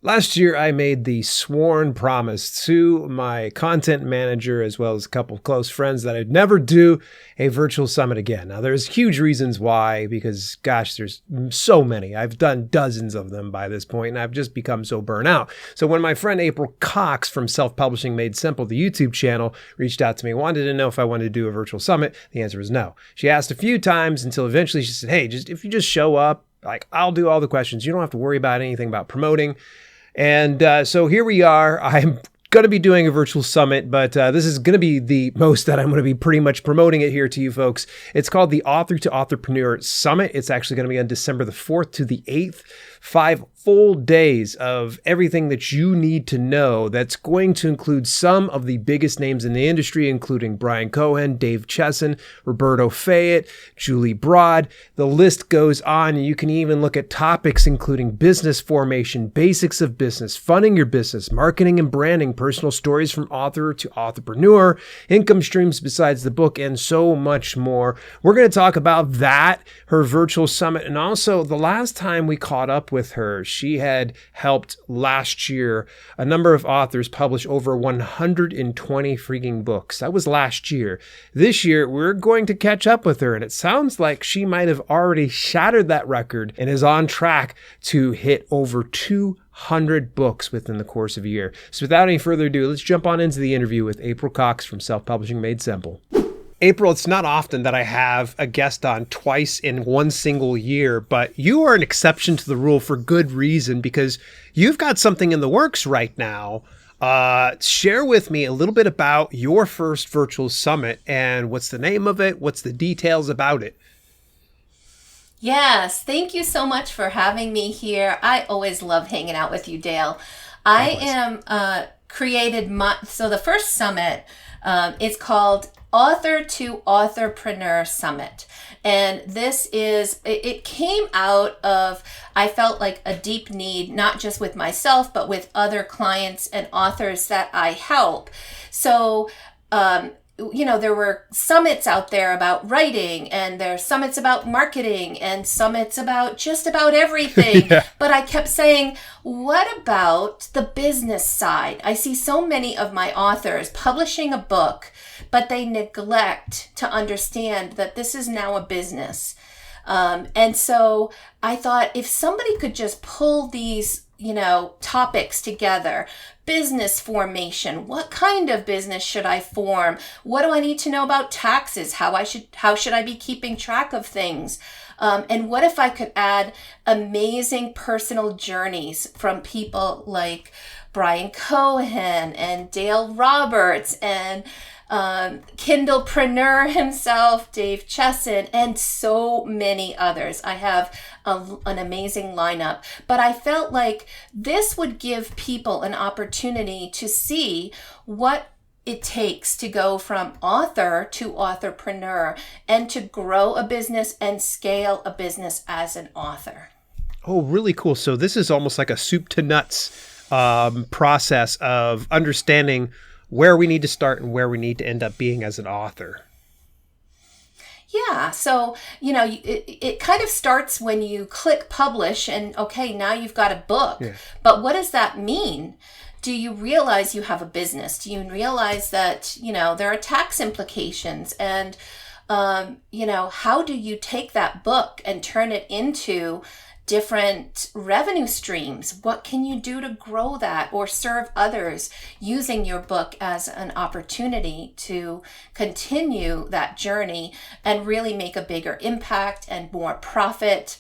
Last year, I made the sworn promise to my content manager, as well as a couple of close friends, that I'd never do a virtual summit again. Now, there's huge reasons why, because gosh, there's so many. I've done dozens of them by this point, and I've just become so burnt out. So when my friend April Cox from Self-Publishing Made Simple, the YouTube channel, reached out to me, wanted to know if I wanted to do a virtual summit, the answer was no. She asked a few times until eventually she said, hey, if you just show up, I'll do all the questions. You don't have to worry about anything about promoting. And so here we are. I'm going to be doing a virtual summit, but this is going to be the most that I'm going to be pretty much promoting it here to you folks. It's called the Author to Authorpreneur Summit. It's actually going to be on December the 4th to the 8th. 5 full days of everything that you need to know. That's going to include some of the biggest names in the industry, including Brian Cohen, Dave Chesson, Roberto Fayette, Julie Broad. The list goes on. You can even look at topics including business formation, basics of business, funding your business, marketing and branding, personal stories from author to entrepreneur, income streams besides the book, and so much more. We're going to talk about that, her virtual summit, and also the last time we caught up with her, she had helped last year a number of authors publish over 120 freaking books. That was last year. This year, we're going to catch up with her, and it sounds like she might have already shattered that record and is on track to hit over 200 books within the course of a year. So without any further ado, let's jump on into the interview with April Cox from Self-Publishing Made Simple. April, it's not often that I have a guest on twice in one single year, but you are an exception to the rule for good reason, because you've got something in the works right now. Share with me a little bit about your first virtual summit and what's the name of it? What's the details about it? Yes, thank you so much for having me here. I always love hanging out with you, Dale. I am so the first summit is called Author to Authorpreneur Summit. And it came out of, I felt like a deep need, not just with myself, but with other clients and authors that I help. So, there were summits out there about writing, and there are summits about marketing, and summits about just about everything. Yeah. But I kept saying, what about the business side? I see so many of my authors publishing a book, but they neglect to understand that this is now a business. And so I thought, if somebody could just pull these topics together. Business formation. What kind of business should I form? What do I need to know about taxes? How should I be keeping track of things? And what if I could add amazing personal journeys from people like Brian Cohen and Dale Roberts and Kindlepreneur himself, Dave Chesson, and so many others. I have an amazing lineup, but I felt like this would give people an opportunity to see what it takes to go from author to authorpreneur and to grow a business and scale a business as an author. Oh, really cool. So this is almost like a soup to nuts process of understanding where we need to start and where we need to end up being as an author. Yeah. So, it kind of starts when you click publish and, okay, now you've got a book. Yeah. But what does that mean? Do you realize you have a business? Do you realize that, there are tax implications? And, how do you take that book and turn it into different revenue streams? What can you do to grow that or serve others using your book as an opportunity to continue that journey and really make a bigger impact and more profit?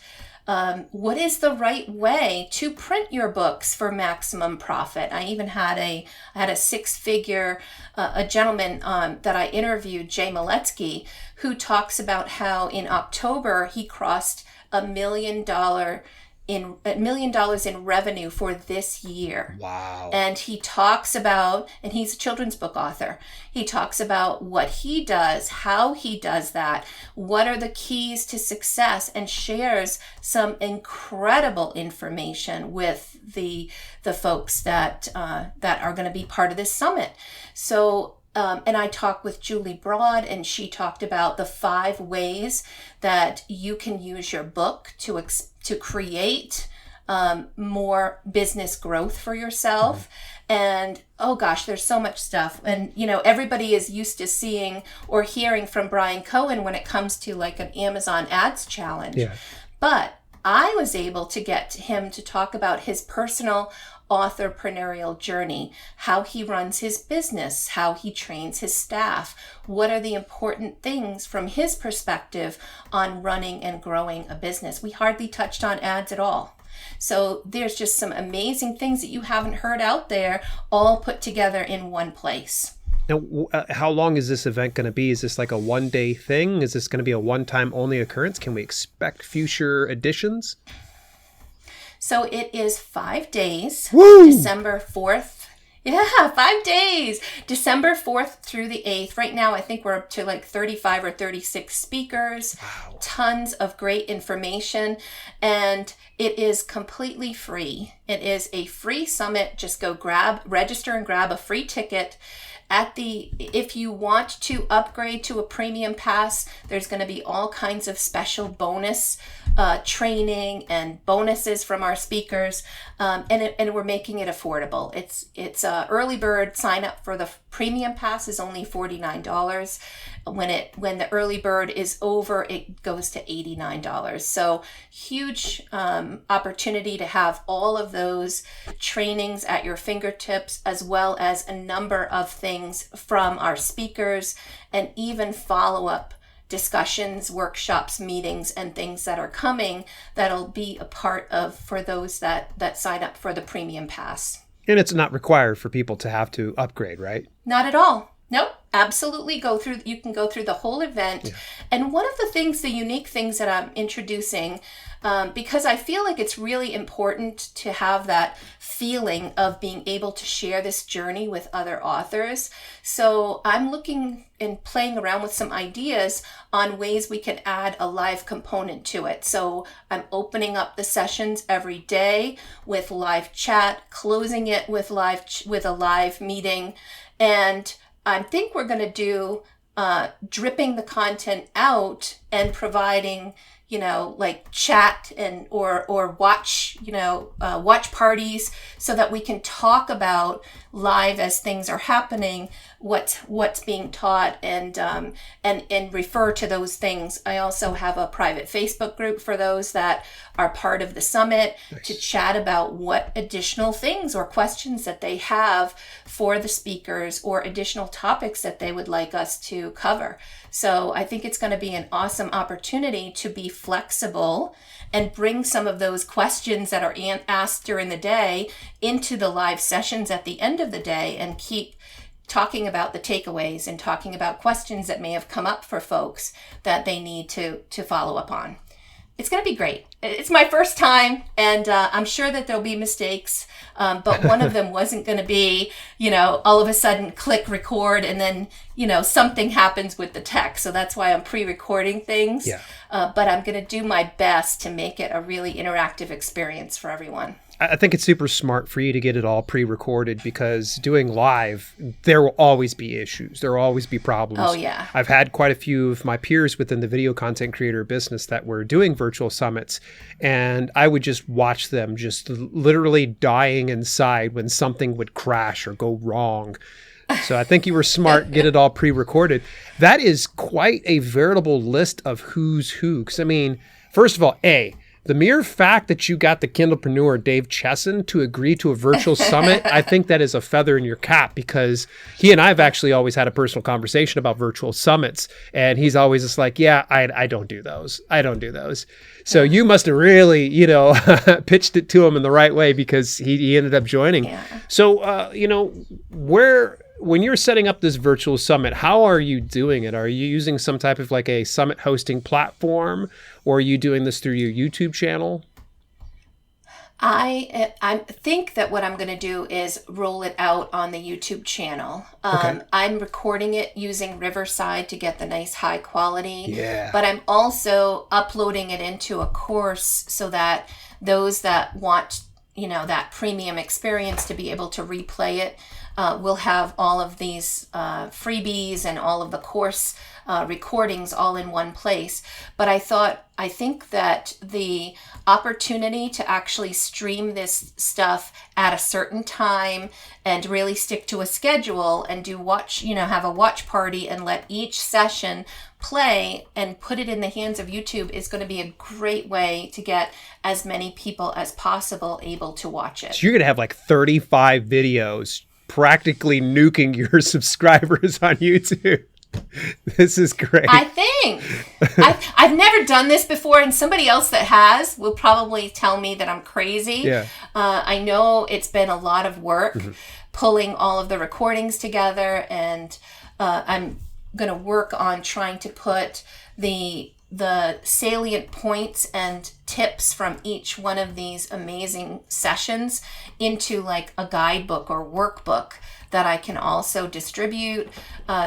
What is the right way to print your books for maximum profit? I even had a six-figure, a gentleman that I interviewed, Jay Maletsky, who talks about how in October he crossed $1 million in revenue for this year. Wow. And he talks about, and he's a children's book author, he talks about what he does, how he does that, what are the keys to success, and shares some incredible information with the folks that are going to be part of this summit. So and I talked with Julie Broad, and she talked about the 5 ways that you can use your book to create more business growth for yourself. And oh gosh, there's so much stuff. And everybody is used to seeing or hearing from Brian Cohen when it comes to like an Amazon ads challenge. Yeah. But I was able to get him to talk about his personal authorpreneurial journey, how he runs his business, how he trains his staff, what are the important things from his perspective on running and growing a business. We hardly touched on ads at all. So there's just some amazing things that you haven't heard out there, all put together in one place. Now, how long is this event going to be? Is this like a one-day thing? Is this going to be a one-time only occurrence? Can we expect future editions? So it is 5 days. Woo! December 4th. Yeah, 5 days. December 4th through the 8th. Right now, I think we're up to like 35 or 36 speakers. Wow. Tons of great information. And it is completely free. It is a free summit. Just go register and grab a free ticket. If you want to upgrade to a premium pass, there's going to be all kinds of special bonus training and bonuses from our speakers, and we're making it affordable. It's early bird sign up for the premium pass is only $49. When the early bird is over, it goes to $89. So huge opportunity to have all of those trainings at your fingertips, as well as a number of things from our speakers, and even follow-up discussions, workshops, meetings, and things that are coming that'll be a part of for those that sign up for the premium pass. And it's not required for people to have to upgrade, right? Not at all. Nope. Absolutely you can go through the whole event. Yeah. And one of the unique things that I'm introducing, because I feel like it's really important to have that feeling of being able to share this journey with other authors. So I'm looking and playing around with some ideas on ways we can add a live component to it. So I'm opening up the sessions every day with live chat, closing it with a live meeting, and I think we're going to do dripping the content out and providing, like chat and or watch, watch parties, so that we can talk about live as things are happening, what's being taught, and refer to those things. I also have a private Facebook group for those that are part of the summit. Nice. To chat about what additional things or questions that they have for the speakers, or additional topics that they would like us to cover. So I think it's going to be an awesome opportunity to be flexible and bring some of those questions that are asked during the day into the live sessions at the end of the day, and keep talking about the takeaways and talking about questions that may have come up for folks that they need to follow up on. It's going to be great. It's my first time, and I'm sure that there'll be mistakes, but one of them wasn't going to be, all of a sudden click record and then, something happens with the tech. So that's why I'm pre-recording things. Yeah. But I'm going to do my best to make it a really interactive experience for everyone. I think it's super smart for you to get it all pre-recorded, because doing live, there will always be issues. There will always be problems. Oh, yeah. I've had quite a few of my peers within the video content creator business that were doing virtual summits, and I would just watch them just literally dying inside when something would crash or go wrong. So I think you were smart, get it all pre-recorded. That is quite a veritable list of who's who. Because, first of all, the mere fact that you got the Kindlepreneur Dave Chesson to agree to a virtual summit, I think that is a feather in your cap, because he and I have actually always had a personal conversation about virtual summits. And he's always just like, yeah, I don't do those. I don't do those. So you must have really, pitched it to him in the right way, because he ended up joining. Yeah. So, when you're setting up this virtual summit, how are you doing it? Are you using some type of like a summit hosting platform, or are you doing this through your YouTube channel? I think that what I'm going to do is roll it out on the YouTube channel. Okay. I'm recording it using Riverside to get the nice high quality. Yeah. But I'm also uploading it into a course so that those that want, that premium experience to be able to replay it, we'll have all of these freebies and all of the course recordings all in one place. But I thought I think that the opportunity to actually stream this stuff at a certain time and really stick to a schedule and have a watch party and let each session play and put it in the hands of YouTube is going to be a great way to get as many people as possible able to watch it. So you're going to have like 35 videos practically nuking your subscribers on YouTube. This is great. I think. I've never done this before, and somebody else that has will probably tell me that I'm crazy. Yeah. I know it's been a lot of work pulling all of the recordings together, and I'm going to work on trying to put the salient points and tips from each one of these amazing sessions into like a guidebook or workbook that I can also distribute.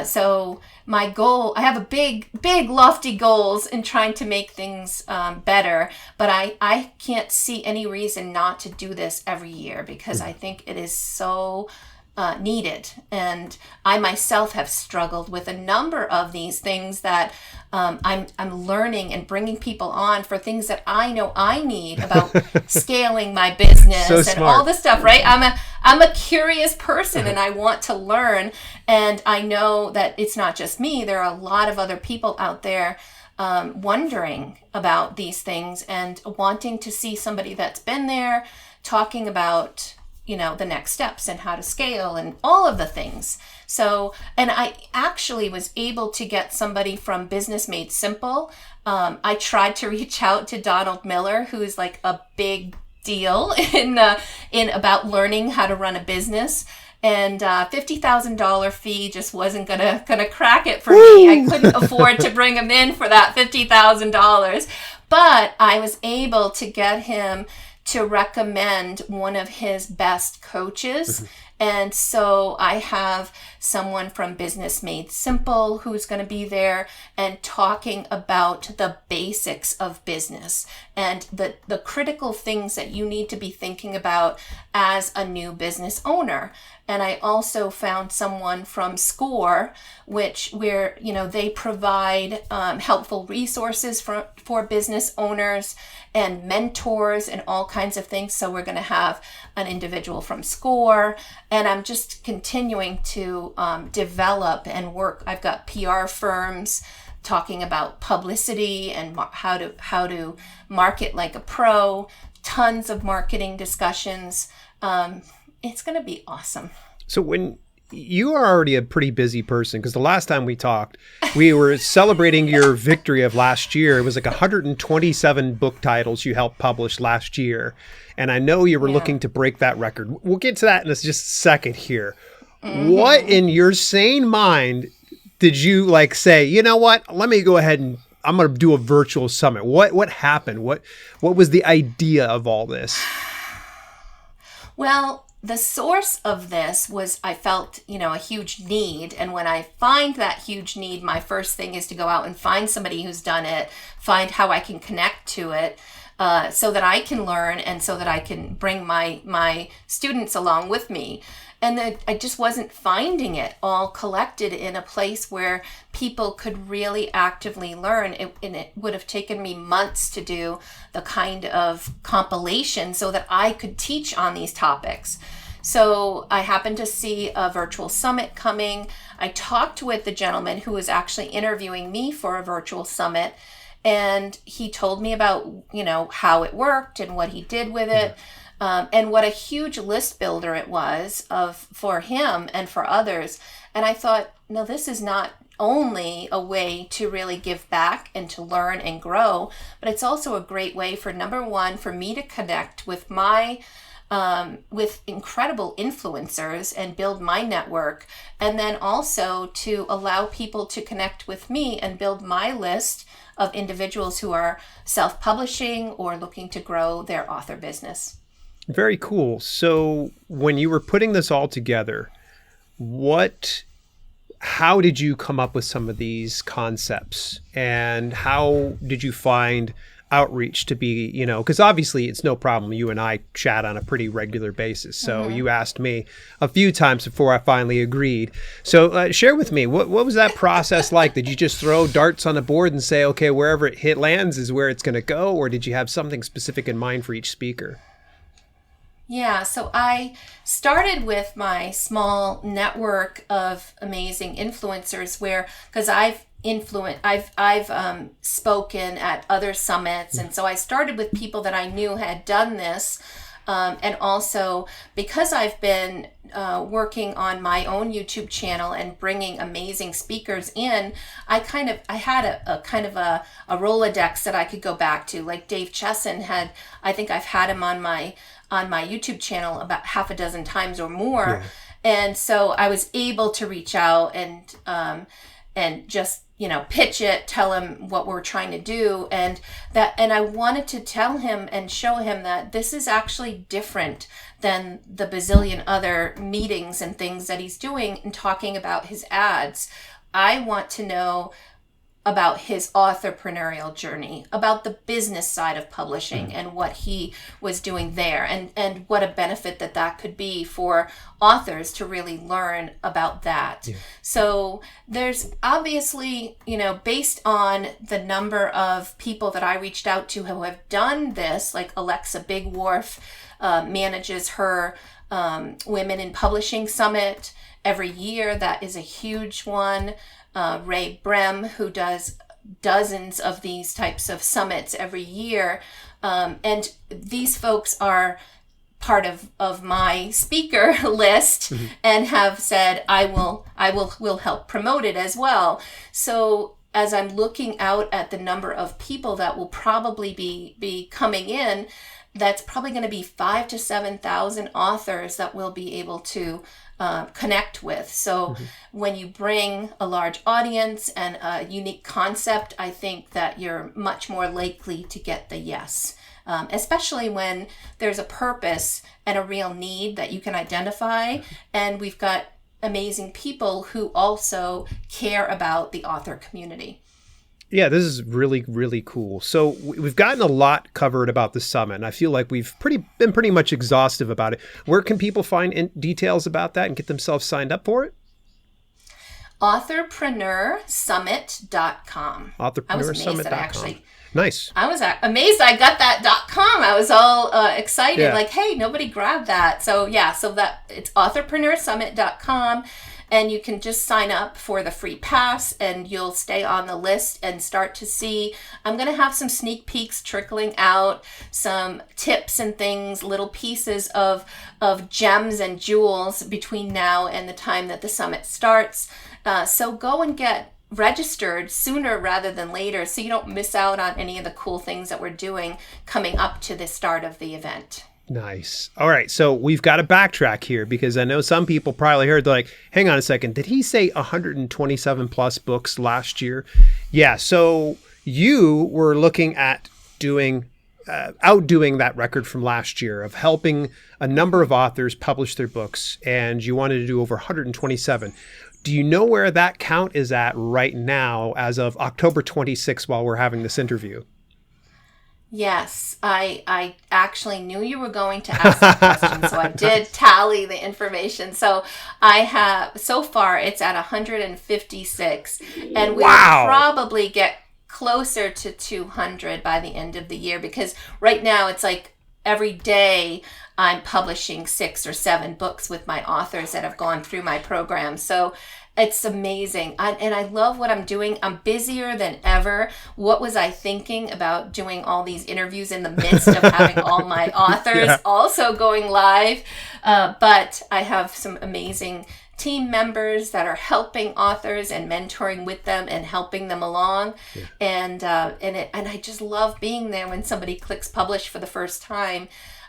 So my goal, I have a big lofty goals in trying to make things better, but I can't see any reason not to do this every year because I think it is so needed. And I myself have struggled with a number of these things that I'm learning and bringing people on for things that I know I need about scaling my business and all this stuff, right? I'm a curious person and I want to learn. And I know that it's not just me. There are a lot of other people out there wondering about these things and wanting to see somebody that's been there talking about the next steps and how to scale and all of the things. So, and I actually was able to get somebody from Business Made Simple. I tried to reach out to Donald Miller, who's like a big deal in about learning how to run a business. And $50,000 fee just wasn't gonna crack it for me. I couldn't afford to bring him in for that $50,000. But I was able to get him to recommend one of his best coaches. And so I have someone from Business Made Simple who's going to be there and talking about the basics of business and the critical things that you need to be thinking about as a new business owner. And I also found someone from SCORE, where they provide helpful resources for business owners and mentors and all kinds of things. So we're going to have an individual from SCORE, and I'm just continuing to develop and work. I've got PR firms talking about publicity and how to market like a pro, tons of marketing discussions. It's going to be awesome. So when you are already a pretty busy person, because the last time we talked, we were celebrating your victory of last year. It was like 127 book titles you helped publish last year. And I know you were looking to break that record. We'll get to that in just a second here. What in your sane mind did you say, you know what, let me go ahead and I'm going to do a virtual summit? What happened? What was the idea of all this? Well, the source of this was I felt, a huge need. And when I find that huge need, my first thing is to go out and find somebody who's done it, find how I can connect to it so that I can learn and so that I can bring my students along with me. And that I just wasn't finding it all collected in a place where people could really actively learn. And it would have taken me months to do the kind of compilation so that I could teach on these topics. So I happened to see a virtual summit coming. I talked with the gentleman who was actually interviewing me for a virtual summit. And he told me about, how it worked and what he did with it. And what a huge list builder it was for him and for others. And I thought, no, this is not only a way to really give back and to learn and grow, but it's also a great way for, number one, for me to connect with with incredible influencers and build my network. And then also to allow people to connect with me and build my list of individuals who are self-publishing or looking to grow their author business. Very cool. So when you were putting this all together, how did you come up with some of these concepts, and how did you find outreach to be, because obviously it's no problem. You and I chat on a pretty regular basis. So you asked me a few times before I finally agreed. So share with me, what was that process like? Did you just throw darts on the board and say, okay, wherever it lands is where it's going to go? Or did you have something specific in mind for each speaker? Yeah, so I started with my small network of amazing influencers because I've spoken at other summits, and so I started with people that I knew had done this, and also because I've been working on my own YouTube channel and bringing amazing speakers in, I had a kind of a Rolodex that I could go back to. Like Dave Chesson I think I've had him on my YouTube channel about half a dozen times or more. Yeah. And so I was able to reach out and just, pitch it, tell him what we're trying to do. And I wanted to tell him and show him that this is actually different than the bazillion other meetings and things that he's doing and talking about his ads. I want to know about his authorpreneurial journey, about the business side of publishing and what he was doing there, and what a benefit that could be for authors to really learn about that. Yeah. So there's obviously, based on the number of people that I reached out to who have done this, like Alexa Big Wharf manages her Women in Publishing Summit every year. That is a huge one. Ray Brem, who does dozens of these types of summits every year. And these folks are part of my speaker list and have said, I will help promote it as well. So as I'm looking out at the number of people that will probably be coming in, that's probably going to be 5,000 to 7,000 authors that we'll be able to connect with. So when you bring a large audience and a unique concept, I think that you're much more likely to get the yes, especially when there's a purpose and a real need that you can identify. And we've got amazing people who also care about the author community. Yeah, this is really, really cool. So we've gotten a lot covered about the summit, and I feel like we've been pretty much exhaustive about it. Where can people find details about that and get themselves signed up for it? Authorpreneursummit.com. Authorpreneursummit.com. Nice. I was amazed I got that .com. I was all excited, like, hey, nobody grabbed that. So that it's authorpreneursummit.com. And you can just sign up for the free pass and you'll stay on the list and start to see. I'm going to have some sneak peeks trickling out, some tips and things, little pieces of gems and jewels between now and the time that the summit starts. So go and get registered sooner rather than later so you don't miss out on any of the cool things that we're doing coming up to the start of the event. Nice. All right. So we've got to backtrack here because I know some people probably heard like, hang on a second. Did he say 127 plus books last year? Yeah. So you were looking at outdoing that record from last year of helping a number of authors publish their books, and you wanted to do over 127. Do you know where that count is at right now as of October 26th while we're having this interview? Yes, I actually knew you were going to ask that question, so I did tally the information. So so far it's at 156, and we'll probably get closer to 200 by the end of the year, because right now it's like every day I'm publishing 6 or 7 books with my authors that have gone through my program. So it's amazing. And I love what I'm doing. I'm busier than ever. What was I thinking about doing all these interviews in the midst of having all my authors also going live? But I have some amazing team members that are helping authors and mentoring with them and helping them along. Yeah. And I just love being there when somebody clicks publish for the first time.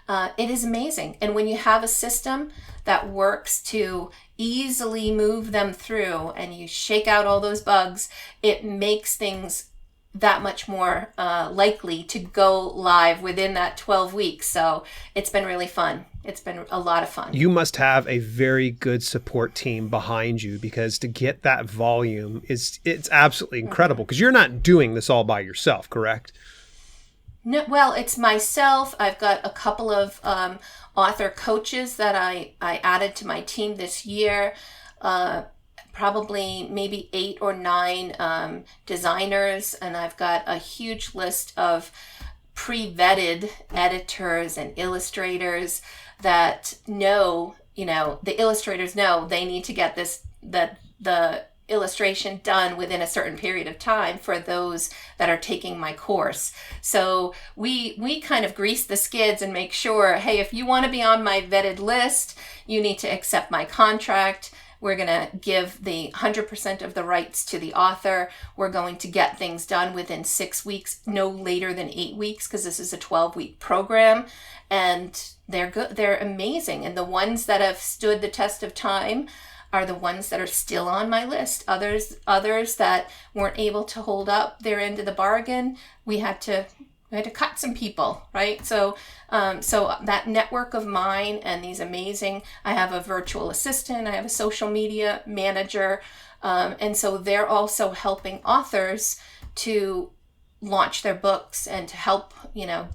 It is amazing. And when you have a system that works to easily move them through and you shake out all those bugs, it makes things that much more likely to go live within that 12 weeks. So it's been really fun. It's been a lot of fun. You must have a very good support team behind you, because to get that volume it's absolutely incredible, because you're not doing this all by yourself, correct? No, well, it's myself. I've got a couple of author coaches that I added to my team this year. Probably maybe 8 or 9 designers, and I've got a huge list of pre-vetted editors and illustrators that know, the illustrators know they need to get the illustration done within a certain period of time for those that are taking my course. So we kind of grease the skids and make sure, hey, if you want to be on my vetted list, you need to accept my contract. We're going to give the 100% of the rights to the author. We're going to get things done within 6 weeks, no later than 8 weeks, because this is a 12-week program. And they're good. They're amazing. And the ones that have stood the test of time are the ones that are still on my list. Others that weren't able to hold up their end of the bargain, we had to cut some people, right? So that network of mine and these amazing, I have a virtual assistant, I have a social media manager, and so they're also helping authors to launch their books and to help,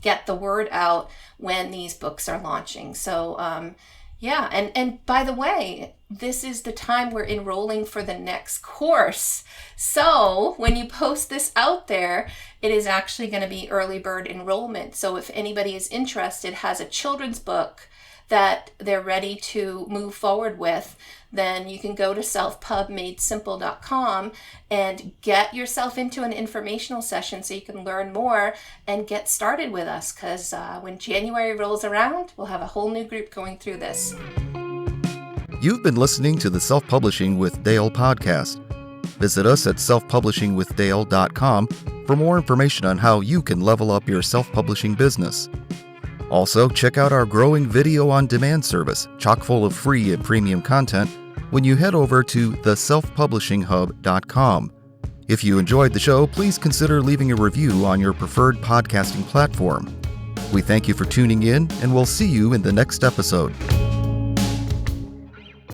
get the word out when these books are launching. So, and by the way, this is the time we're enrolling for the next course. So when you post this out there, it is actually going to be early bird enrollment. So if anybody is interested, has a children's book that they're ready to move forward with, then you can go to selfpubmadesimple.com and get yourself into an informational session so you can learn more and get started with us. Because when January rolls around, we'll have a whole new group going through this. You've been listening to the Self-Publishing with Dale podcast. Visit us at selfpublishingwithdale.com for more information on how you can level up your self-publishing business. Also, check out our growing video-on-demand service, chock full of free and premium content, when you head over to theselfpublishinghub.com. If you enjoyed the show, please consider leaving a review on your preferred podcasting platform. We thank you for tuning in, and we'll see you in the next episode.